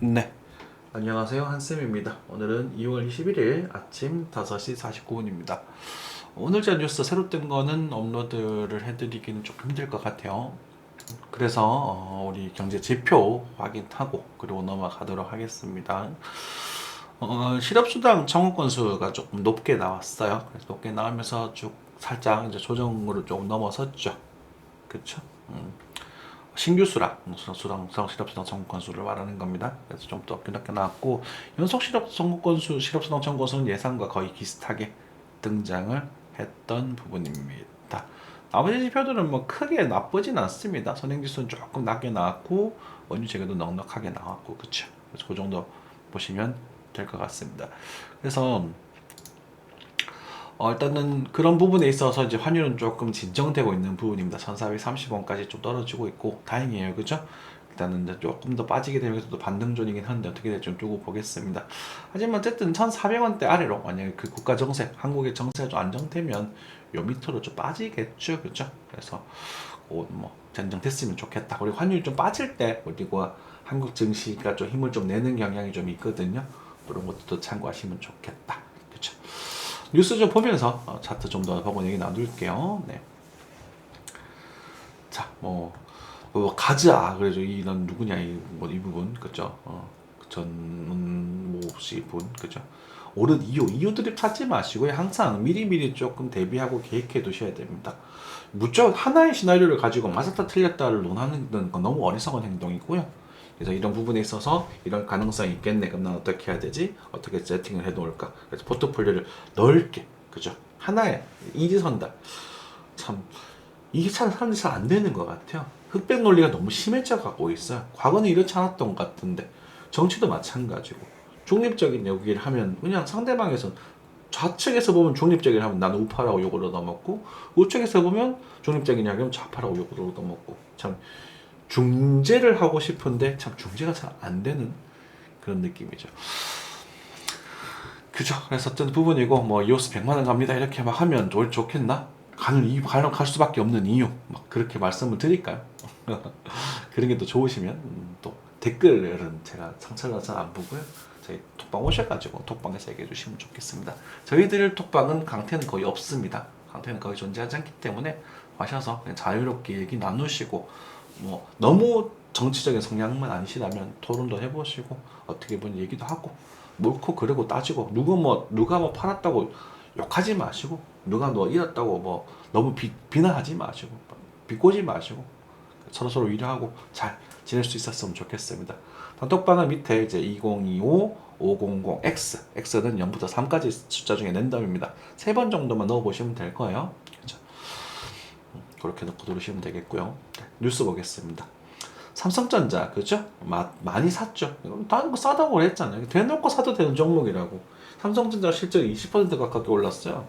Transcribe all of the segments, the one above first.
네, 안녕하세요. 한쌤입니다. 오늘은 2월 21일 아침 5시 49분입니다. 오늘 제 뉴스 새로 뜬 거는 업로드를 해드리기는 좀 힘들 것 같아요. 그래서 우리 경제 지표 확인하고 그리고 넘어가도록 하겠습니다. 실업수당 청구 건수가 조금 높게 나왔어요. 그래서 높게 나오면서 쭉 살짝 이제 조정으로 조금 넘어섰죠. 그쵸? 신규 실업수당 청구 건수를 말하는 겁니다. 그래서 좀 더 그렇게 나왔고, 연속 실업수당 청구 건수는 예상과 거의 비슷하게 등장을 했던 부분입니다. 나머지 지표들은 뭐 크게 나쁘진 않습니다. 선행지수는 조금 낮게 나왔고, 원유 재고도 넉넉하게 나왔고, 그쵸? 그래서 그 정도 보시면 될 것 같습니다. 그래서 일단은 그런 부분에 있어서 이제 환율은 조금 진정되고 있는 부분입니다. 1430원까지 좀 떨어지고 있고 다행이에요. 그죠? 일단은 이제 조금 더 빠지게 되면서도 반등존이긴 한데 어떻게 될지 좀 두고 보겠습니다. 하지만 어쨌든 1400원대 아래로 만약에 그 국가 정세, 한국의 정세가 좀 안정되면 요 밑으로 좀 빠지겠죠. 그죠? 그래서 뭐 진정됐으면 좋겠다. 그리고 환율이 좀 빠질 때 그리고 한국 증시가 좀 힘을 좀 내는 경향이 좀 있거든요. 그런 것도 참고하시면 좋겠다. 그렇죠? 뉴스 좀 보면서 차트 좀 더 보고 얘기 나눌게요. 네. 자, 가자. 그래서 이런 누구냐 이 부분 그죠? 전모씨 분 그죠? 오른 이유들이 찾지 마시고요. 항상 미리미리 조금 대비하고 계획해 두셔야 됩니다. 무척 하나의 시나리오를 가지고 맞았다 틀렸다를 논하는 건 너무 어리석은 행동이고요. 그래서 이런 부분에 있어서 이런 가능성이 있겠네. 그럼 난 어떻게 해야 되지? 어떻게 세팅을 해 놓을까? 그래서 포트폴리오를 넓게, 그죠? 하나의 이지선다. 참, 이게 참 사람들이 잘 안 되는 것 같아요. 흑백 논리가 너무 심해져 가고 있어요. 과거는 이렇지 않았던 것 같은데, 정치도 마찬가지고, 중립적인 얘기를 하면 그냥 상대방에서 좌측에서 보면 중립적인 하면 나는 우파라고 욕을 얻어먹고, 우측에서 보면 중립적인 이야기하면 좌파라고 욕을 얻어먹고, 참 중재를 하고 싶은데 참 중재가 잘 안 되는 그런 느낌이죠. 그죠? 그래서 어떤 부분이고 뭐 이호스 100만 원 갑니다 이렇게 막 하면 좋겠나? 갈 수밖에 없는 이유 막 그렇게 말씀을 드릴까요? 그런 게 또 좋으시면 또 댓글은 제가 상처를 잘 안 보고요. 저희 톡방 오셔가지고 톡방에서 얘기해 주시면 좋겠습니다. 저희들 톡방은 강퇴는 거의 없습니다. 강퇴는 거의 존재하지 않기 때문에 하셔서 그냥 자유롭게 얘기 나누시고 뭐 너무 정치적인 성향만 아니시다면 토론도 해보시고 어떻게 보면 얘기도 하고 옳고 그르고 따지고 누가 뭐 팔았다고 욕하지 마시고 누가 뭐 잃었다고 뭐 너무 비난하지 마시고 비꼬지 마시고 서로 위로하고 잘 지낼 수 있었으면 좋겠습니다. 단톡방은 밑에 이제 2025 500X X는 0부터 3까지 숫자 중에 랜덤입니다. 3번 정도만 넣어보시면 될 거예요. 그렇죠? 그렇게 넣고 들으시면 되겠고요. 네, 뉴스 보겠습니다. 삼성전자 그죠? 많이 샀죠. 다른 거 싸다고 그랬잖아요. 대놓고 사도 되는 종목이라고. 삼성전자 실적이 20% 가깝게 올랐어요.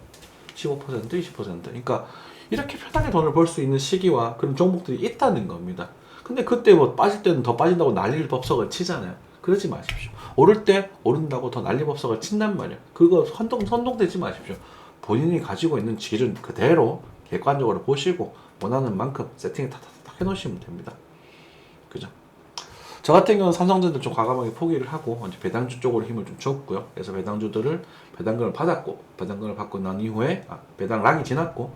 15%, 20%. 그러니까 이렇게 편하게 돈을 벌 수 있는 시기와 그런 종목들이 있다는 겁니다. 근데 그때 뭐 빠질 때는 더 빠진다고 난리 법석을 치잖아요. 그러지 마십시오. 오를 때 오른다고 더 난리 법석을 친단 말이에요. 그거 선동되지 마십시오. 본인이 가지고 있는 기준 그대로 객관적으로 보시고 원하는 만큼 세팅을 탁탁탁 해놓으시면 됩니다. 그죠? 저 같은 경우는 삼성전자 좀 과감하게 포기를 하고 이제 배당주 쪽으로 힘을 좀 줬고요. 그래서 배당금을 받았고 배당금을 받고 난 이후에 배당락이 지났고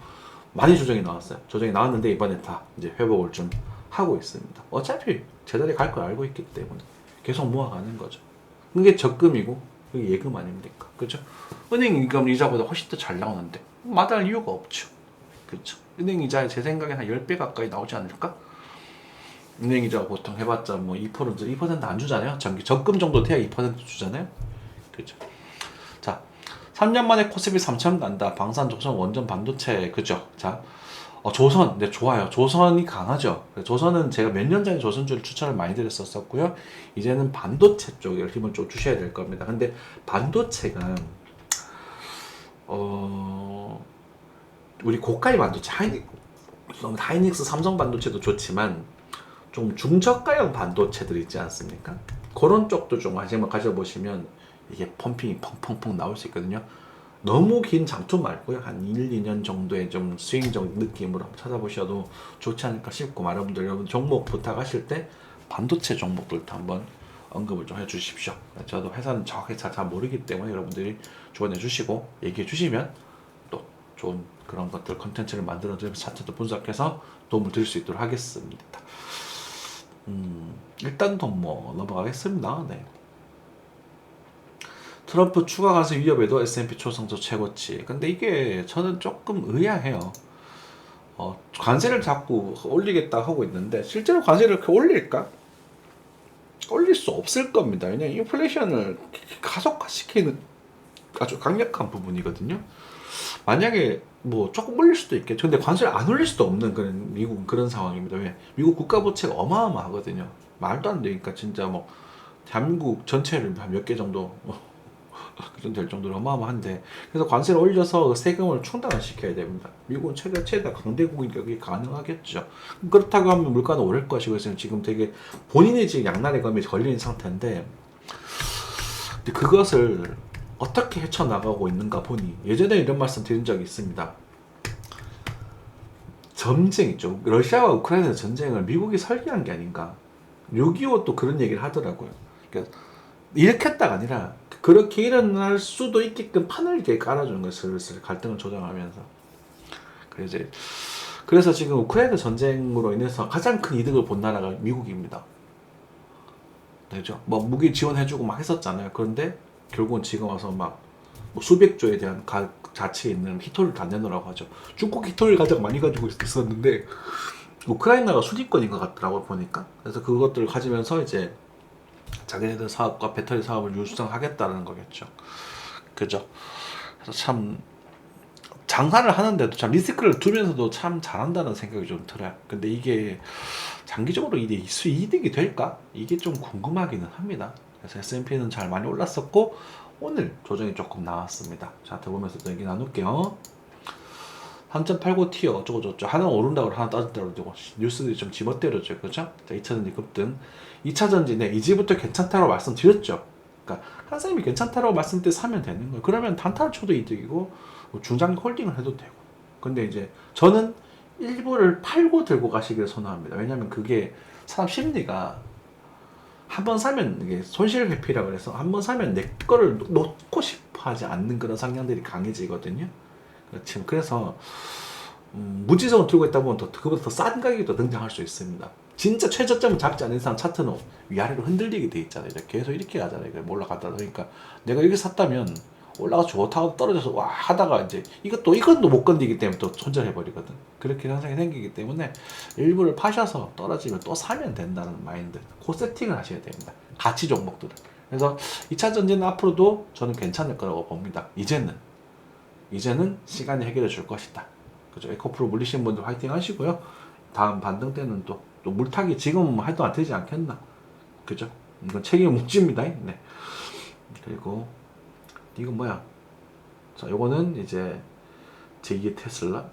많이 조정이 나왔어요. 조정이 나왔는데 이번에 다 이제 회복을 좀 하고 있습니다. 어차피 제자리 갈 걸 알고 있기 때문에 계속 모아가는 거죠. 그게 적금이고 그게 예금 아닙니까? 그죠? 은행 임금 이자보다 훨씬 더 잘 나오는데 마다할 이유가 없죠. 그렇죠? 은행 이자에 제 생각에 한 10배 가까이 나오지 않을까? 은행이자 보통 해봤자 뭐 2%안 주잖아요. 적금 정도 돼야 2% 주잖아요. 그죠. 자, 3년 만에 코스피 3천 간다. 방산, 조선, 원전, 반도체, 그죠. 자, 조선, 네, 좋아요. 조선이 강하죠. 조선은 제가 몇 년 전에 조선주를 추천을 많이 드렸었고요. 이제는 반도체 쪽에 힘을 좀 주셔야 될 겁니다. 근데 반도체가, 우리 고가의 반도체, 하이닉스, 삼성 반도체도 좋지만, 좀 중저가형 반도체들 있지 않습니까? 그런 쪽도 좀 관심을 가져보시면 이게 펌핑이 펑펑펑 나올 수 있거든요. 너무 긴 장투 말고요. 한 1, 2년 정도의 좀 스윙적 느낌으로 찾아보셔도 좋지 않을까 싶고 여러분 종목 부탁하실 때 반도체 종목들도 한번 언급을 좀 해주십시오. 저도 회사는 정확히 잘 모르기 때문에 여러분들이 조언해 주시고 얘기해 주시면 또 좋은 그런 것들 컨텐츠를 만들어 드리면서 차트도 분석해서 도움을 드릴 수 있도록 하겠습니다. 일단 뭐 넘어가겠습니다. 네. 트럼프 추가 관세 위협에도 S&P 초성적 최고치. 근데 이게 저는 조금 의아해요. 관세를 자꾸 올리겠다 하고 있는데 실제로 관세를 이렇게 올릴까? 올릴 수 없을 겁니다. 왜냐면 인플레이션을 가속화시키는 아주 강력한 부분이거든요. 만약에 뭐 조금 올릴 수도 있겠죠. 근데 관세를 안 올릴 수도 없는 그런 미국은 그런 상황입니다. 왜? 미국 국가 부채가 어마어마하거든요. 말도 안 되니까 진짜 뭐 대한민국 전체를 한 몇 개 정도 그정 될 정도로 어마어마한데, 그래서 관세를 올려서 세금을 충당을 시켜야 됩니다. 미국은 최대 강대국이니까 그게 가능하겠죠. 그렇다고 하면 물가는 오를 것이고, 지금 되게 본인이 지금 양날의 검에 걸린 상태인데, 근데 그것을 어떻게 헤쳐나가고 있는가 보니, 예전에 이런 말씀 드린 적이 있습니다. 전쟁이죠. 러시아와 우크라이나 전쟁을 미국이 설계한 게 아닌가. 6.25도 그런 얘기를 하더라고요. 그러니까 일으켰다가 아니라 그렇게 일어날 수도 있게끔 판을 이렇게 깔아주는 거예요. 슬슬 갈등을 조정하면서. 그래서 지금 우크라이나 전쟁으로 인해서 가장 큰 이득을 본 나라가 미국입니다. 그죠? 뭐 무기 지원해주고 막 했었잖아요. 그런데 결국은 지금 와서 막 뭐 수백 조에 대한 자치에 있는 히토를 다 내놓으라고 하죠. 중국 히토를 가장 많이 가지고 있었는데 우크라이나가 순위권인 것 같더라고요, 보니까. 그래서 그것들을 가지면서 이제 자기네들 사업과 배터리 사업을 유수장하겠다는 거겠죠. 그죠? 그래서 참 장사를 하는데도 참 리스크를 두면서도 참 잘한다는 생각이 좀 들어요. 근데 이게 장기적으로 이게 수이득이 될까? 이게 좀 궁금하기는 합니다. 그래서 S&P는 잘 많이 올랐었고 오늘 조정이 조금 나왔습니다. 차트 보면서 얘기 나눌게요. 3.89 티어 어쩌고저쩌고 하나 오른다고 하나 따진다고 그러고 뉴스들이 좀 집어때렸죠. 그렇죠? 자, 2차전지 급등. 2차전지네 이제부터 괜찮다고 말씀드렸죠. 그러니까 한 사람이 괜찮다고 말씀드릴 때 사면 되는 거예요. 그러면 단타를 쳐도 이득이고 뭐 중장기 홀딩을 해도 되고. 근데 이제 저는 일부를 팔고 들고 가시기를 선호합니다. 왜냐면 그게 사람 심리가 한 번 사면 이게 손실 회피라 그래서 한 번 사면 내 거를 놓고 싶어 하지 않는 그런 성향들이 강해지거든요. 그렇지. 그래서 무지성을 들고 있다 보면 그보다 더 싼 가격이 더 등장할 수 있습니다. 진짜 최저점을 잡지 않는 이상 차트는 위아래로 흔들리게 돼 있잖아요. 계속 이렇게 가잖아요. 올라갔다 보니까 내가 이렇게 샀다면 올라가 좋다고 떨어져서 와 하다가 이제 이것도 못 건드리기 때문에 또 손절해 버리거든. 그렇게 현상이 생기기 때문에 일부를 파셔서 떨어지면 또 사면 된다는 마인드, 그 세팅을 하셔야 됩니다. 가치 종목들을. 그래서 2차 전지는 앞으로도 저는 괜찮을 거라고 봅니다. 이제는 시간이 해결해 줄 것이다. 그죠? 에코프로 물리신 분들 화이팅 하시고요. 다음 반등 때는 또 물타기 지금 해도 안 되지 않겠나. 그죠? 이건 책임을 묻집니다. 네. 그리고 이건 뭐야? 자, 요거는 이제 제2의 테슬라.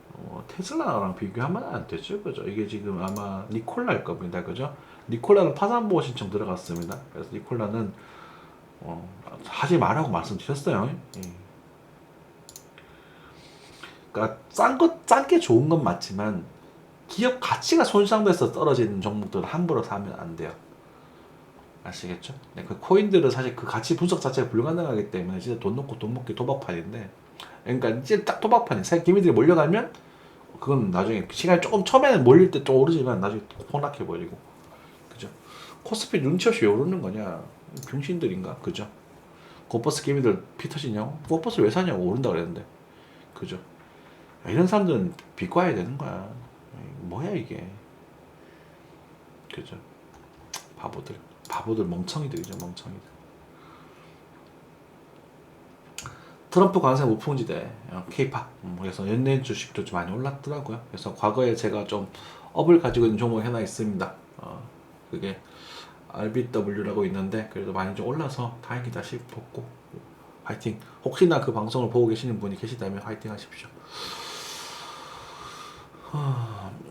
테슬라랑 비교하면 안 되죠. 그죠? 이게 지금 아마 니콜라일 겁니다. 그죠? 니콜라는 파산보호 신청 들어갔습니다. 그래서 니콜라는 하지 말라고 말씀드렸어요. 예. 그러니까 싼 게 좋은 건 맞지만 기업 가치가 손상돼서 떨어지는 종목들은 함부로 사면 안 돼요. 아시겠죠? 네, 그 코인들은 사실 그 가치 분석 자체가 불가능하기 때문에 진짜 돈 놓고 돈 먹기 도박판인데, 그러니까 이제 딱 도박판이 새 기미들이 몰려가면 그건 나중에 시간이 조금 처음에는 몰릴 때 좀 오르지만 나중에 폭락해 버리고. 그죠? 코스피 눈치 없이 왜 오르는 거냐? 병신들인가? 그죠? 고버스 기미들 피 터지냐고? 고버스 왜 사냐고 오른다 그랬는데. 그죠? 이런 사람들은 비과야 되는 거야. 뭐야 이게. 그죠? 바보들 멍청이들이죠. 멍청이들. 트럼프 관세 무풍지대 K-팝 그래서 연내 주식도 좀 많이 올랐더라고요. 그래서 과거에 제가 좀 업을 가지고 있는 종목이 하나 있습니다. 그게 RBW라고 있는데 그래도 많이 좀 올라서 다행이다 싶었고 화이팅. 혹시나 그 방송을 보고 계시는 분이 계시다면 화이팅 하십시오.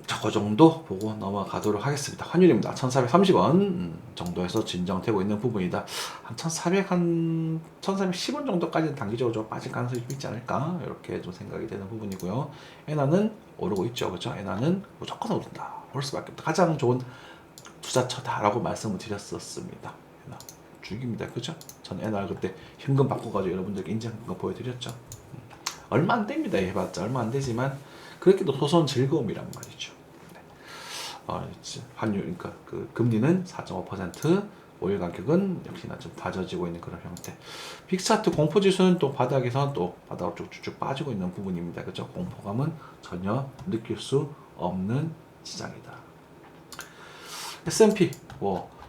자, 그 정도 보고 넘어가도록 하겠습니다. 환율입니다. 1430원 정도에서 진정되고 있는 부분이다. 한 1410원 정도까지는 단기적으로 좀 빠질 가능성이 좀 있지 않을까 이렇게 좀 생각이 되는 부분이고요. 엔화는 오르고 있죠. 그렇죠? 엔화는 무조건 오른다. 올 수밖에 없다. 가장 좋은 투자처다라고 말씀을 드렸었습니다. 엔화. 죽입니다. 그죠? 전 옛날 그때 현금 바꿔가지고 여러분들께 인증한 거 보여드렸죠. 얼마 안 됩니다. 해봤자 얼마 안 되지만 그렇게도 소소한 즐거움이란 말이죠. 네. 환율, 그러니까 그 금리는 4.5%, 오일 가격은 역시나 좀 다져지고 있는 그런 형태. 빅차트 공포지수는 또 바닥에서 또 바닥으로 쭉쭉 빠지고 있는 부분입니다. 그죠? 공포감은 전혀 느낄 수 없는 시장이다. S&P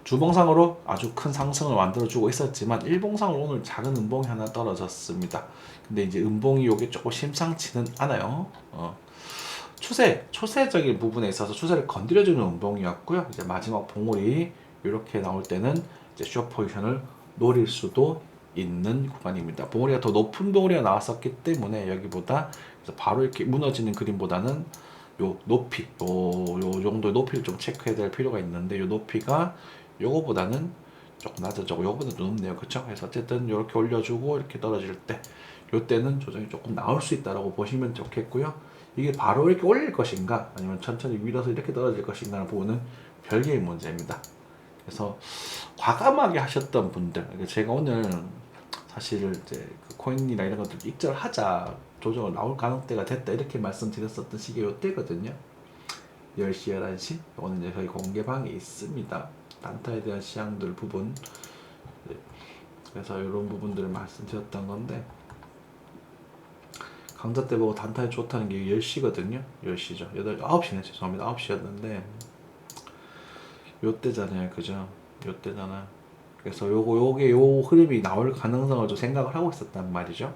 주봉상으로 아주 큰 상승을 만들어주고 있었지만 일봉상으로 오늘 작은 음봉이 하나 떨어졌습니다. 근데 이제 음봉이 요게 조금 심상치는 않아요. 추세적인 부분에 있어서 추세를 건드려주는 음봉이었고요. 이제 마지막 봉우리 이렇게 나올 때는 이제 숏 포지션을 노릴 수도 있는 구간입니다. 봉우리가 더 높은 봉우리가 나왔었기 때문에 여기보다 바로 이렇게 무너지는 그림보다는 요 높이, 요 정도의 높이를 좀 체크해야 될 필요가 있는데 요 높이가 요거보다는 조금 낮아지고 요거보다 좀 높네요. 그쵸? 그래서 어쨌든 이렇게 올려주고 이렇게 떨어질 때 요때는 조정이 조금 나올 수 있다라고 보시면 좋겠고요. 이게 바로 이렇게 올릴 것인가 아니면 천천히 밀어서 이렇게 떨어질 것인가 하는 부분은 별개의 문제입니다. 그래서 과감하게 하셨던 분들, 제가 오늘 사실 이제 그 코인이나 이런 것들 익절하자 조정을 나올 가능성대가 됐다 이렇게 말씀드렸었던 시기가 요때거든요. 10시, 11시 오늘 이제 저희 공개방에 있습니다. 단타에 대한 시향들 부분. 네. 그래서 이런 부분들을 말씀드렸던 건데 강좌 때 보고 단타에 좋다는 게 10시거든요. 10시죠. 9시네. 죄송합니다. 9시였는데 요때잖아요. 그죠? 요때잖아. 그래서 요게 요 흐름이 나올 가능성을 좀 생각을 하고 있었단 말이죠.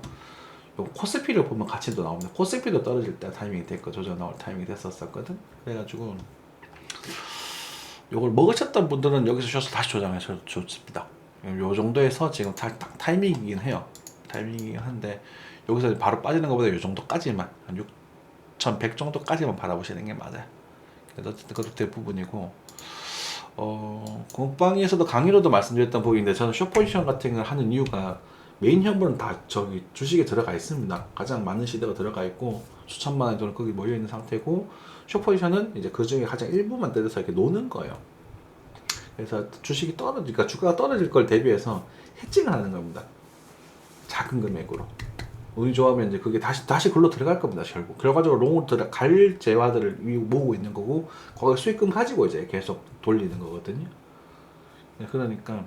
요 코스피를 보면 같이 또 나옵니다. 코스피도 떨어질 때 타이밍이 됐고 조정 나올 타이밍이 됐었거든. 그래가지고 요걸 먹으셨던 분들은 여기서 숏을 다시 조정해서 좋습니다. 요 정도에서 지금 딱 타이밍이긴 해요. 타이밍이긴 한데 여기서 바로 빠지는 것보다 요 정도까지만 한 6,100 정도까지만 바라보시는 게 맞아요. 그래서 어쨌든 그것도 대부분이고 공방에서도 강의로도 말씀드렸던 부분인데 저는 숏 포지션 같은 걸 하는 이유가 메인 현물은 다 저기 주식에 들어가 있습니다. 가장 많은 시대가 들어가 있고 수천만 원 정도 거기 모여 있는 상태고 숏 포지션은 이제 그 중에 가장 일부만 떼서 이렇게 노는 거예요. 그래서 주식이 떨어지니까 주가가 떨어질 걸 대비해서 해칭을 하는 겁니다. 작은 금액으로. 운이 좋아하면 이제 그게 다시 글로 들어갈 겁니다. 결국 결과적으로 롱으로 들어갈 재화들을 모으고 있는 거고 거기 수익금 가지고 이제 계속 돌리는 거거든요. 그러니까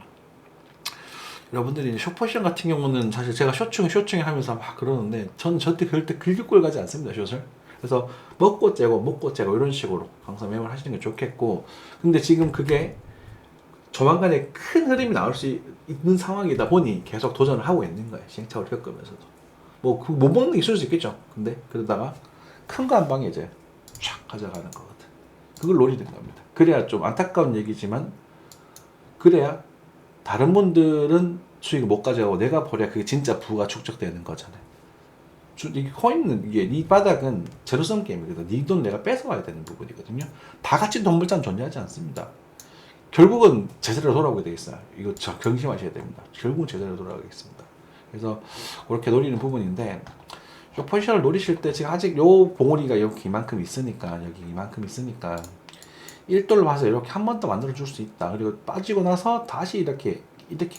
여러분들이 이제 숏포지션 같은 경우는 사실 제가 쇼충 하면서 막 그러는데 저는 절대 긁을 가지 않습니다. 숏을. 그래서 먹고 째고 이런 식으로 항상 매매를 하시는 게 좋겠고 근데 지금 그게 조만간에 큰 흐름이 나올 수 있는 상황이다 보니 계속 도전을 하고 있는 거예요. 시행착오를 겪으면서도. 못 먹는 게 있을 수 있겠죠. 근데 그러다가 큰 거 한 방에 이제 촥 가져가는 거거든. 그걸 노리는 겁니다. 그래야 좀 안타까운 얘기지만 그래야 다른 분들은 수익을 못 가져가고 내가 버려야 그게 진짜 부가 축적되는 거잖아요. 이 코인은 이 바닥은 제로섬 게임이거든. 네 돈 내가 뺏어와야 되는 부분이거든요. 다 같이 돈 벌자는 존재하지 않습니다. 결국은 제대로 돌아오게 돼 있어요. 이거 경심하셔야 됩니다. 결국은 제대로 돌아가겠습니다. 그래서 그렇게 노리는 부분인데 요 포지션을 노리실 때 지금 아직 요 봉우리가 여기 이만큼 있으니까 1돌로 봐서 이렇게 한 번 더 만들어 줄 수 있다. 그리고 빠지고 나서 다시 이렇게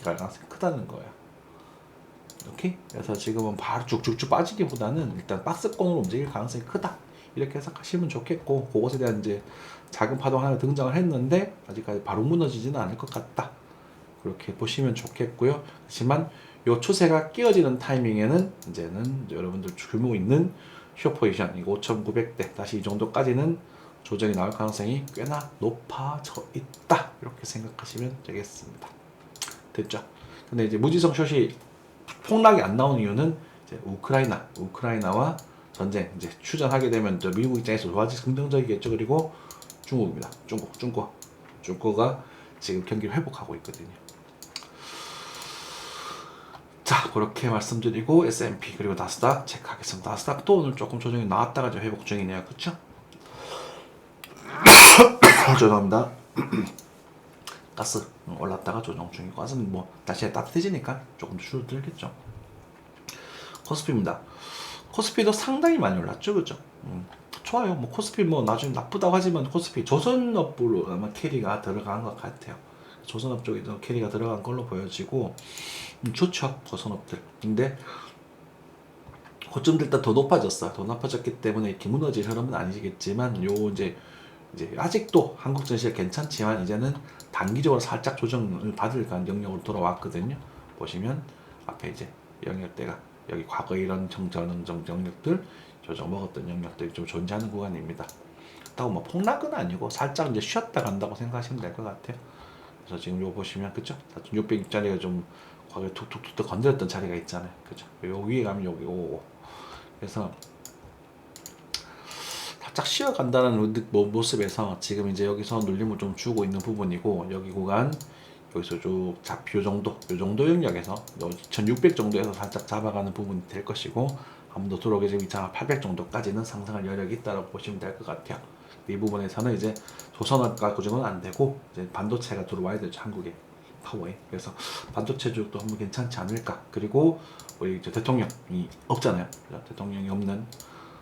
갈 가능성이 크다는 거예요. 이렇게 그래서 지금은 바로 쭉쭉쭉 빠지기보다는 일단 박스권으로 움직일 가능성이 크다. 이렇게 해석하시면 좋겠고 그것에 대한 이제 작은 파동 하나 등장을 했는데 아직까지 바로 무너지지는 않을 것 같다. 그렇게 보시면 좋겠고요. 하지만 요 추세가 끼어지는 타이밍에는 이제는 여러분들 규모 있는 숏 포지션 이거 5,900대 다시 이 정도까지는 조정이 나올 가능성이 꽤나 높아져 있다. 이렇게 생각하시면 되겠습니다. 됐죠? 근데 이제 무지성 숏이 폭락이 안 나온 이유는 이제 우크라이나와 전쟁 이제 휴전하게 되면 저 미국 입장에서 좋아지 긍정적이겠죠. 그리고 중국입니다. 중국가 지금 경기를 회복하고 있거든요. 자, 그렇게 말씀드리고 S&P 그리고 나스닥 체크하겠습니다. 나스닥도 오늘 조금 조정이 나왔다가 이제 회복 중이네요. 그쵸? 죄송합니다. 가스 올랐다가 조정 중이고 가스는 뭐 날씨가 따뜻해지니까 조금 줄어들겠죠. 코스피입니다. 코스피도 상당히 많이 올랐죠. 그죠? 좋아요. 뭐 코스피 뭐 나중에 나쁘다고 하지만 코스피 조선업부로 아마 캐리가 들어간 것 같아요. 조선업 쪽에도 캐리가 들어간 걸로 보여지고 좋죠 조선업들. 근데 고점 일단 더 높아졌어. 더 높아졌기 때문에 이렇게 무너질 흐름은 아니겠지만 요 이제 아직도 한국 증시가 괜찮지만 이제는 단기적으로 살짝 조정을 받을 영역으로 돌아왔거든요. 보시면 앞에 이제 영역대가 여기 과거 이런 정정 영역들 조정 먹었던 영역들이 좀 존재하는 구간입니다. 그렇다고 뭐 폭락은 아니고 살짝 이제 쉬었다 간다고 생각하시면 될 것 같아요. 그래서 지금 요 보시면 그죠? 4,600짜리가 좀 과거에 툭툭툭 건드렸던 자리가 있잖아요. 그죠? 요 위에 가면 여기 오고. 그래서 살짝 쉬어간다는 모습에서 지금 이제 여기서 눌림을 좀 주고 있는 부분이고 여기 구간 여기서 쭉 잡표 정도 요 정도 영역에서 2600 정도에서 살짝 잡아가는 부분이 될 것이고 한 번 더 들어오게 되면 2800 정도까지는 상승할 여력이 있다고 보시면 될 것 같아요. 이 부분에서는 이제 조선업과 고정은 안 되고 이제 반도체가 들어와야 되죠. 한국에 파워에. 그래서 반도체 쪽도 한번 괜찮지 않을까. 그리고 우리 이제 대통령이 없잖아요. 대통령이 없는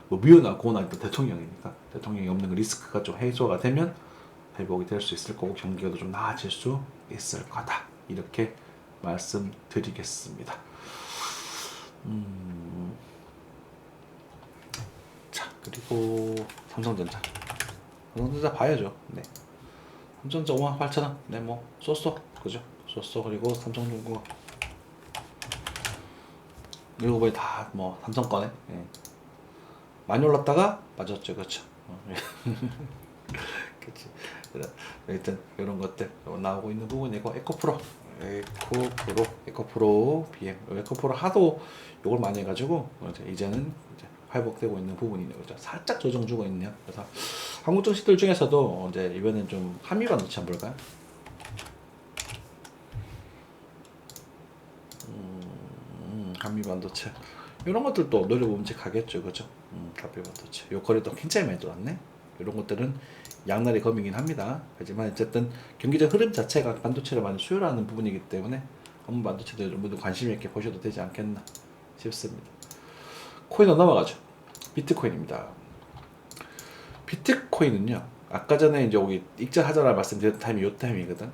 뭐 미우나 고나 일단 대통령이니까 대통령이 없는 그 리스크가 좀 해소가 되면 회복이 될 수 있을 거고 경기가 좀 나아질 수 있을 거다. 이렇게 말씀드리겠습니다. 자 그리고 삼성전자 봐야죠. 네. 삼성전자 58,000원. 네, 뭐 쏘쏘 그죠? 쏘쏘. 그리고 삼성중공업 이거 거의 다 뭐 삼성 거네. 예. 많이 올랐다가 빠졌죠, 그렇죠? 그렇지. 하여튼 이런 것들 나오고 있는 부분이고 에코프로 BM 에코프로 하도 욕을 많이 해가지고 이제는 이제 회복되고 있는 부분이네요. 그죠? 살짝 조정 주고 있네요. 그래서 한국 증시들 중에서도 이제 이번엔 좀 한미반도체 한번 볼까요? 한미반도체 이런 것들도 노려봄직하겠죠, 그죠? 한미반도체 요 거래도 굉장히 많이 들어왔네. 이런 것들은 양날의 검이긴 합니다. 하지만 어쨌든 경기적 흐름 자체가 반도체를 많이 수요하는 부분이기 때문에 한번 반도체들 모두 관심 있게 보셔도 되지 않겠나 싶습니다. 코인으로 넘어가죠. 비트코인입니다. 비트코인은요, 아까 전에 이제 여기 익절하자라 말씀드렸던 타임이 요 타임이거든.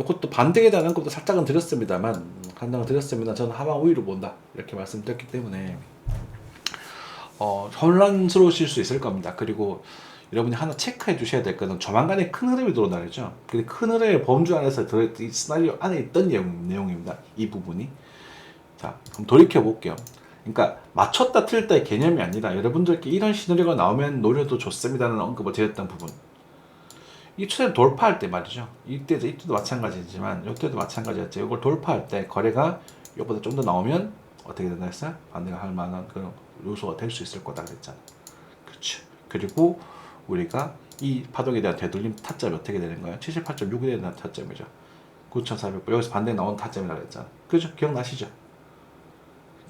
요것도 반등에 대한 것도 살짝은 드렸습니다만, 한당은 드렸습니다. 저는 하방 우위로 본다 이렇게 말씀드렸기 때문에 혼란스러우실 수 있을 겁니다. 그리고 여러분이 하나 체크해 주셔야 될 거는 조만간에 큰 흐름이 들어오나죠. 근데 큰 흐름의 범주 안에서 이 시나리오 안에 있던 내용입니다. 이 부분이. 자, 그럼 돌이켜 볼게요. 그러니까 맞췄다 틀렸다의 개념이 아니라 여러분들께 이런 시나리오가 나오면 노려도 좋습니다라는 언급을 드렸던 부분. 이 추세를 돌파할 때 말이죠. 이때도 마찬가지지만 이때도 마찬가지였죠. 이걸 돌파할 때 거래가 이거보다 좀 더 나오면 어떻게 된다 했어요? 반대가 할 만한 그런 요소가 될 수 있을 거다 그랬잖아. 그렇죠. 그리고 우리가 이 파동에 대한 되돌림 타점이 어떻게 되는 거예요? 78.6에 대한 타점이죠. 9,400 여기서 반대 나온 타점이라고 했잖아. 그죠? 기억나시죠?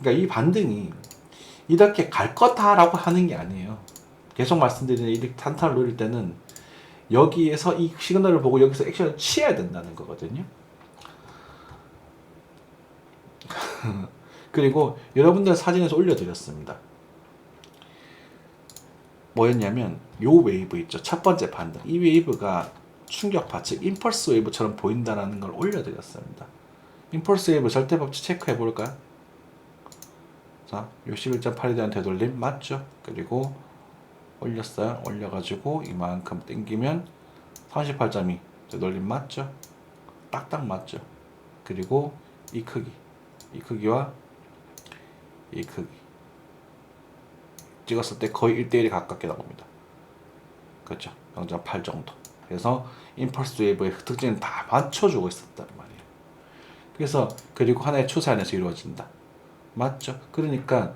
그러니까 이 반등이 이렇게 갈 거다라고 하는 게 아니에요. 계속 말씀드리는 이 탄탄을 노릴 때는 여기에서 이 시그널을 보고 여기서 액션을 취해야 된다는 거거든요. 그리고 여러분들 사진에서 올려드렸습니다. 뭐였냐면 요 웨이브 있죠. 첫 번째 반등. 이 웨이브가 충격파, 즉 임펄스 웨이브처럼 보인다는 걸 올려드렸습니다. 임펄스 웨이브 절대법칙 체크해 볼까요? 자, 61.8에 대한 되돌림 맞죠? 그리고 올렸어요. 올려가지고 이만큼 땡기면 38.2 되돌림 맞죠? 딱딱 맞죠? 그리고 이 크기와 이 크기 찍었을 때 거의 1대1에 가깝게 나옵니다. 그렇죠? 0.8 정도. 그래서 임펄스 웨이브의 특징은 다 맞춰주고 있었단 말이에요. 그래서 그리고 하나의 추세 안에서 이루어진다. 맞죠? 그러니까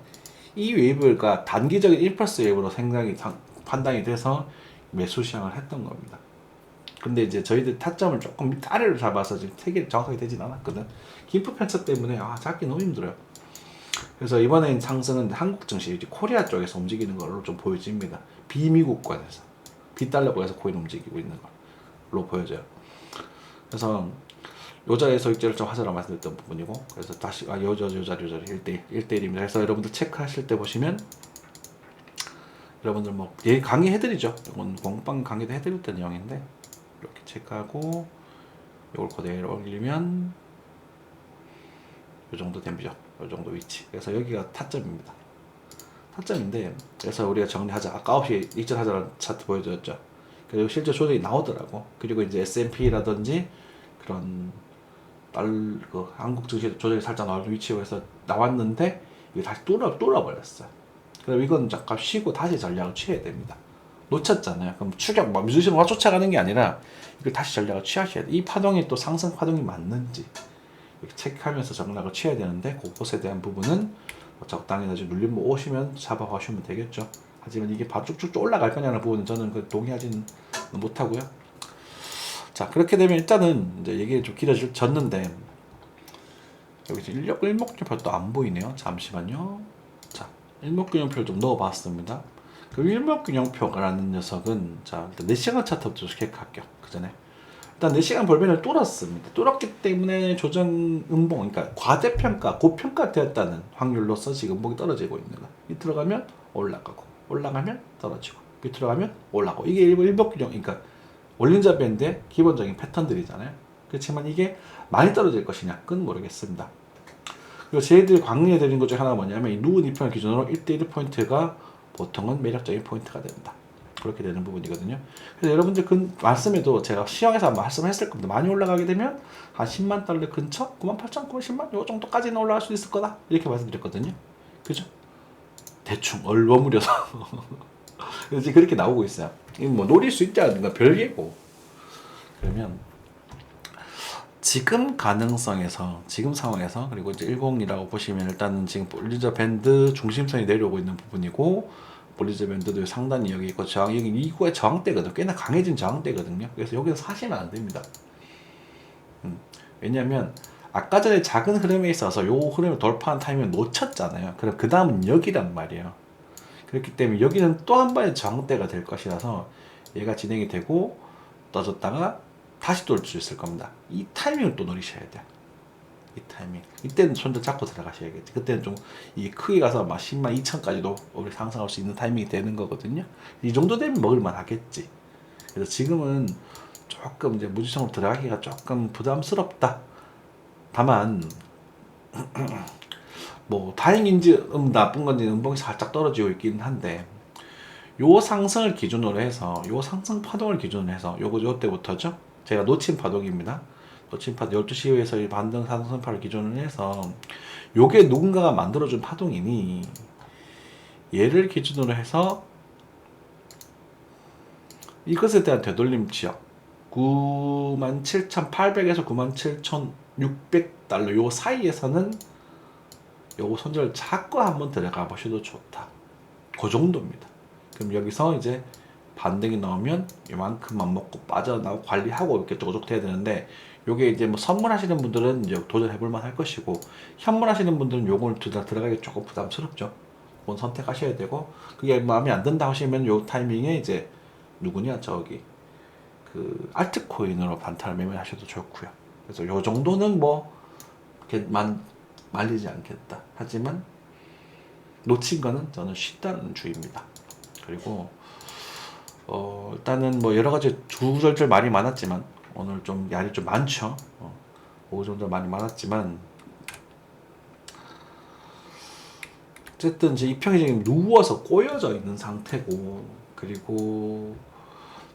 이 웨이브가 단기적인 임펄스 웨이브로 판단이 돼서 매수 시장을 했던 겁니다. 근데 이제 저희들 타점을 조금 밑 아래로 잡아서 지금 택이 정확하게 되진 않았거든. 긴프 편차 때문에 잡기 너무 힘들어요. 그래서 이번엔 상승은 한국 증시 이제 코리아 쪽에서 움직이는 걸로 좀 보여집니다. 비미국권에서 비달러권에서 코인 움직이고 있는 걸로 보여져요. 그래서 요 자리에서 익절을 좀 하자라고 말씀드렸던 부분이고, 그래서 다시 요 자리 1대1입니다. 그래서 여러분들 체크하실 때 보시면 여러분들 뭐 강의해드리죠. 이건 공방 강의도 해드렸던 내용인데 이렇게 체크하고 이걸 그대로 올리면 이 정도 됩니다. 이 정도 위치. 그래서 여기가 타점입니다. 타점인데, 그래서 우리가 정리하자. 아까 9시에 익절하자는 차트 보여드렸죠. 그리고 실제 조정이 나오더라고. 그리고 이제 S&P라든지 그런 한국 증시 조정이 살짝 나오는 위치에서 나왔는데 이게 다시 뚫어버렸어요. 그럼 이건 잠깐 쉬고 다시 전략을 취해야 됩니다. 놓쳤잖아요. 그럼 추격, 무시로 쫓아가는 게 아니라 이걸 다시 전략을 취하셔야 돼. 이 파동이 또 상승 파동이 맞는지 이렇게 체크하면서 전략을 취해야 되는데, 그것에 대한 부분은 적당히 나중에 눌림 오시면 잡아가시면 되겠죠. 하지만 이게 바로 쭉쭉 올라갈 거냐는 부분은 저는 동의하지는 못하고요. 자, 그렇게 되면 일단은 이제 얘기 좀 길어졌는데, 여기서 일목균형표 또 안 보이네요. 잠시만요. 자, 일목균형표를 좀 넣어봤습니다. 그 일목균형표라는 녀석은, 자, 일단 4시간 차트부터 체크할게요. 그 전에 일단 4시간 볼펜을 뚫었습니다. 뚫었기 때문에 조정 음봉, 그러니까 과대평가, 고평가 되었다는 확률로서 지금 음봉이 떨어지고 있는 거예요. 밑으로 가면 올라가고, 올라가면 떨어지고, 밑으로 가면 올라가고. 이게 일목균형, 그러니까 올린자 밴드의 기본적인 패턴들이잖아요. 그렇지만 이게 많이 떨어질 것이냐, 그건 모르겠습니다. 그리고 저희들이 강의해드린 것 중에 하나가 뭐냐면, 이 누운 이평을 기준으로 1대1포인트가 보통은 매력적인 포인트가 된다. 그렇게 되는 부분이거든요. 그래서 여러분들 그 말씀에도 제가 시황에서 말씀했을 겁니다. 많이 올라가게 되면 한 10만 달러 근처, 98,000, 10만 요 정도까지는 올라갈 수 있을 거다. 이렇게 말씀드렸거든요. 그죠? 대충 얼버무려서 그래서 그렇게 나오고 있어요. 뭐 노릴 수 있지 않은가 별개고. 그러면 지금 가능성에서, 지금 상황에서, 그리고 이제 10이라고 보시면 일단은 지금 볼리저 밴드 중심선이 내려오고 있는 부분이고, 볼리저 밴드도 상단이 여기 있고, 여기 이거의 저항대거든. 꽤나 강해진 저항대거든요. 그래서 여기서 사시면 안 됩니다. 왜냐면 아까 전에 작은 흐름에 있어서 요 흐름을 돌파한 타이밍을 놓쳤잖아요. 그럼 그 다음은 여기란 말이에요. 그렇기 때문에 여기는 또 한 번의 저항대가 될 것이라서 얘가 진행이 되고 떠졌다가 다시 또 올 수 있을 겁니다. 이 타이밍을 또 노리셔야 돼요. 이 타이밍. 이때는 손절 잡고 들어가셔야겠지. 그때는 좀 이 크게 가서 막 10만 2천까지도 우리 상승할 수 있는 타이밍이 되는 거거든요. 이 정도 되면 먹을만 하겠지. 그래서 지금은 조금 이제 무지성으로 들어가기가 조금 부담스럽다. 다만 뭐 다행인지 나쁜 건지 음봉이 살짝 떨어지고 있긴 한데, 요 상승을 기준으로 해서, 요 상승 파동을 기준으로 해서, 요 때부터죠. 제가 놓친 파동입니다. 놓친 파동 12시 이후에서 반등 상승파를 기준으로 해서 요게 누군가가 만들어준 파동이니, 얘를 기준으로 해서 이것에 대한 되돌림 지역 97,800에서 97,600달러 요 사이에서는 요거 손절 잡고 한번 들어가 보셔도 좋다. 그 정도입니다. 그럼 여기서 이제 반등이 나오면 이만큼만 먹고 빠져나오고 관리하고 이렇게 쪼쭉 돼야 되는데, 요게 이제 뭐 선물하시는 분들은 이제 도전해볼 만할 것이고, 현물하시는 분들은 요걸 들어가기 조금 부담스럽죠. 그건 선택하셔야 되고, 그게 마음에 안 든다 하시면 요 타이밍에 이제 누구냐, 저기 그 알트코인으로 반타를 매매하셔도 좋고요. 그래서 요 정도는 뭐 이렇게 말리지 않겠다. 하지만 놓친 거는 저는 쉽다는 주의입니다. 그리고 일단은 뭐 여러 가지 주절절 말이 많았지만, 오늘 좀 양이 좀 많죠. 오후 정도 많이 많았지만, 어쨌든 이제 이평이 지금 누워서 꼬여져 있는 상태고, 그리고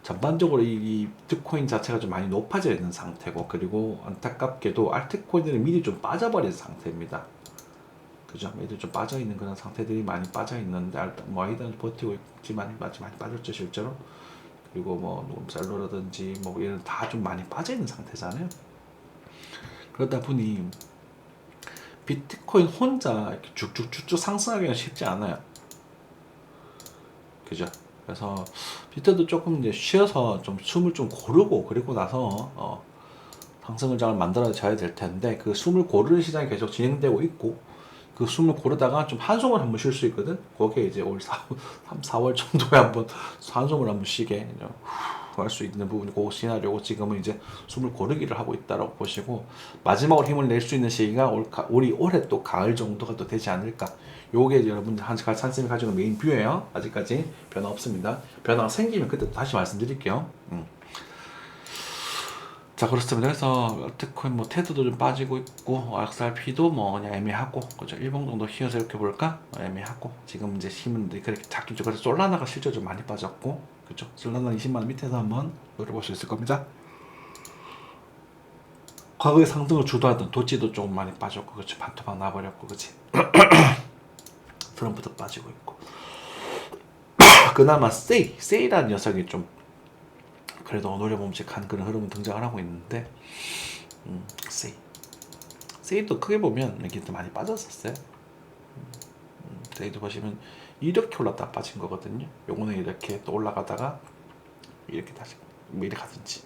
전반적으로 이 비트코인 자체가 좀 많이 높아져 있는 상태고, 그리고 안타깝게도 알트코인들이 미리 좀 빠져버린 상태입니다. 그죠? 미리 좀 빠져 있는 그런 상태들이 많이 빠져 있는데, 뭐 일단 버티고 있지만 많이 빠졌죠 실제로. 그리고 뭐 셀러라든지 뭐 이런 다 좀 많이 빠져 있는 상태잖아요. 그러다 보니 비트코인 혼자 이렇게 쭉쭉쭉쭉 상승하기는 쉽지 않아요. 그죠? 그래서 비트도 조금 이제 쉬어서 좀 숨을 좀 고르고, 그리고 나서 상승을 잘 만들어져야 될 텐데, 그 숨을 고르는 시장이 계속 진행되고 있고, 그 숨을 고르다가 좀 한숨을 한번 쉴 수 있거든. 거기에 이제 올 3, 4월 정도에 한번 한숨을 한번 쉬게 할 수 있는 부분이 그 시나리오고, 지금은 이제 숨을 고르기를 하고 있다라고 보시고, 마지막으로 힘을 낼 수 있는 시기가 우리 올해 또 가을 정도가 또 되지 않을까. 요게 여러분들 산쌤이 가지고 메인 뷰예요. 아직까지 변화 없습니다. 변화가 생기면 그때 다시 말씀드릴게요. 자, 그렇습니다. 그래서 알트코인 뭐 테드도 좀 빠지고 있고 XRP도 뭐 그냥 애매하고, 그죠? 일봉 정도 휘어서 이렇게 볼까? 애매하고, 지금 이제 힘은 그렇게 잡기죠. 그래서 솔라나가 실제 좀 많이 빠졌고, 그죠? 솔라나 20만 원 밑에서 한번 노려볼 수 있을 겁니다. 과거의 상승을 주도하던 도지도 조금 많이 빠졌고, 그렇죠? 반토막 나버렸고, 그렇지? 트럼프도 빠지고 있고. 그나마 세이라는 녀석이 좀 그래도 노려봄직한 그런 흐름은 등장을 하고 있는데, 세이도 크게 보면 이렇게 또 많이 빠졌었어요. 세이도 보시면 이렇게 올랐다 빠진 거거든요. 요거는 이렇게 또 올라가다가 이렇게 다시 뭐 이렇게 가든지.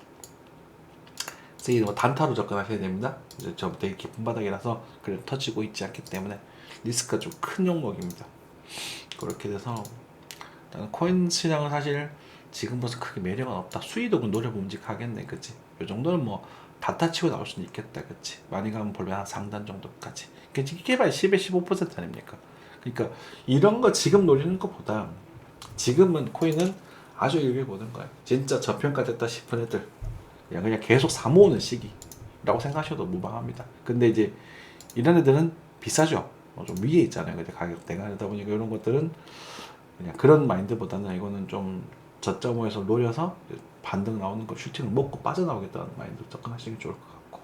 세이도 뭐 단타로 접근하셔야 됩니다. 이제 저 되게 깊은 바닥이라서 그래도 터지고 있지 않기 때문에 리스크가 좀 큰 종목입니다. 그렇게 돼서 코인 시장은 사실 지금부터 크게 매력은 없다. 수익도 노려봄직하겠네, 그치? 요 정도는 뭐 다타 치고 나올 수는 있겠다, 그치? 많이 가면 볼면 한 상단 정도까지. 이게 봐야 10에 15% 아닙니까? 그러니까 이런 거 지금 노리는 것보다 지금은 코인은 아주 일개 보는 거예요. 진짜 저평가됐다 싶은 애들 그냥 계속 사모으는 시기라고 생각하셔도 무방합니다. 근데 이제 이런 애들은 비싸죠. 좀 위에 있잖아요. 근데 가격대가 그러다 보니까 이런 것들은 그냥 그런 마인드보다는 이거는 좀 저점에서 노려서 반등 나오는 거 슈팅을 먹고 빠져나오겠다는 마인드로 접근하시는 게 좋을 것 같고,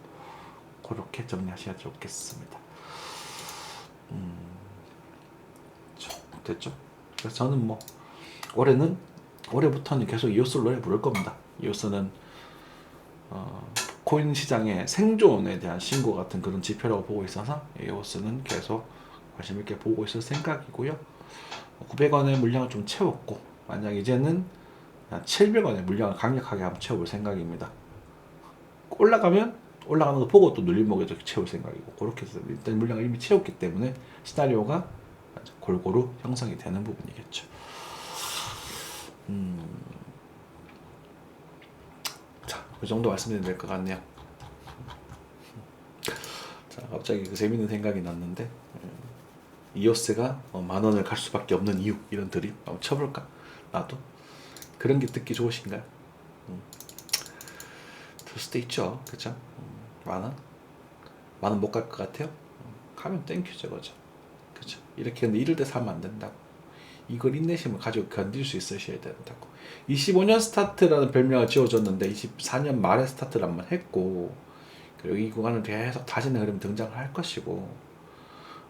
그렇게 정리하셔야 좋겠습니다. 됐죠? 그래서 저는 뭐 올해부터는 계속 이오스를 노래 부를 겁니다. 이오스는 코인 시장의 생존에 대한 신고 같은 그런 지표라고 보고 있어서 이오스는 계속 관심 있게 보고 있을 생각이고요. 900원의 물량을 좀 채웠고, 만약 이제는 700원의 물량을 강력하게 한번 채워볼 생각입니다. 올라가면 올라가는 거 보고 또 눌림목에 채울 생각이고, 그렇게 해서 일단 물량을 이미 채웠기 때문에 시나리오가 골고루 형성이 되는 부분이겠죠. 자, 그 정도 말씀드리면 될 것 같네요. 자, 갑자기 그 재밌는 생각이 났는데, 이오스가 10,000원을 갈 수밖에 없는 이유, 이런 드립 한번 쳐볼까? 나도 그런 게 듣기 좋으신가요? 들 수도 있죠, 그쵸? 10,000원 못 갈 것 같아요? 가면 땡큐죠, 그죠? 그쵸? 이렇게 근데 이럴 때 사면 안 된다고. 이걸 인내심을 가지고 견딜 수 있으셔야 된다고. 25년 스타트라는 별명을 지어줬는데 24년 말에 스타트를 한번 했고, 그리고 이 구간을 계속 다시는 흐름 등장을 할 것이고,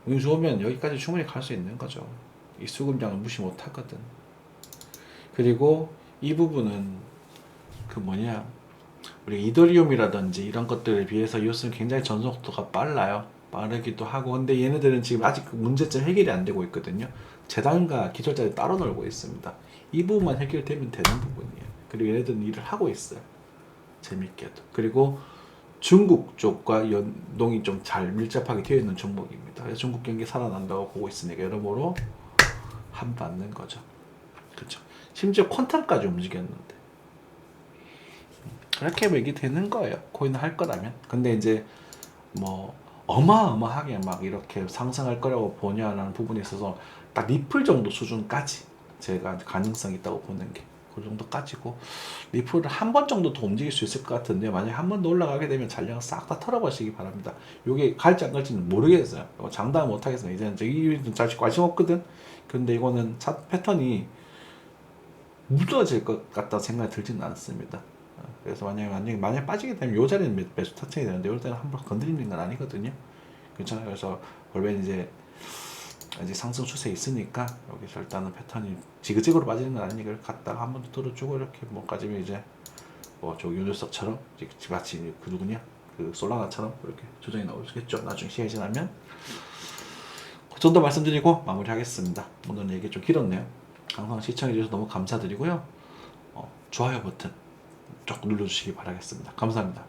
운이 좋으면 여기까지 충분히 갈 수 있는 거죠. 이 수급량을 무시 못 하거든. 그리고 이 부분은 우리 이더리움이라든지 이런 것들에 비해서 이오스는 굉장히 전속도가 빨라요. 빠르기도 하고. 근데 얘네들은 지금 아직 그 문제점 해결이 안 되고 있거든요. 재단과 기술자들이 따로 놀고 있습니다. 이 부분만 해결되면 되는 부분이에요. 그리고 얘네들은 일을 하고 있어요. 재밌게도. 그리고 중국 쪽과 연동이 좀 잘 밀접하게 되어 있는 종목입니다. 그래서 중국 경기 살아난다고 보고 있으니까 여러모로 한 받는 거죠. 그렇죠. 심지어 퀀텀까지 움직였는데 그렇게 맥이 되는 거예요. 코인을 할 거라면. 근데 이제 뭐 어마어마하게 막 이렇게 상승할 거라고 보냐라는 부분에 있어서 딱 리플 정도 수준까지 제가 가능성이 있다고 보는 게 그 정도까지고, 리플을 한 번 정도 더 움직일 수 있을 것 같은데 만약에 한 번 더 올라가게 되면 잔량을 싹 다 털어버리시기 바랍니다. 요게 갈지 안 갈지는 모르겠어요. 장담 못 하겠어요. 이제는 저기 잘 관심 없거든. 근데 이거는 차트 패턴이 무너질 것 같다는 생각이 들지는 않습니다. 그래서 만약에 빠지게 되면 요 자리는 매수 터치해야 되는데 요 때는 한번 건드리는 건 아니거든요. 괜찮아요. 그래서 원래는 이제 상승 추세에 있으니까 여기서 일단은 패턴이 지그재그로 빠지는 건 아니니까 갔다가 한 번 더 들어주고 이렇게 뭐까지면 이제 저 윤석처럼 마치 그 누구냐 그 솔라나처럼 이렇게 조정이 나오겠죠. 나중에 시간이 지나면. 그 정도 말씀드리고 마무리하겠습니다. 오늘 얘기 좀 길었네요. 항상 시청해주셔서 너무 감사드리고요. 좋아요 버튼 쭉 눌러주시기 바라겠습니다. 감사합니다.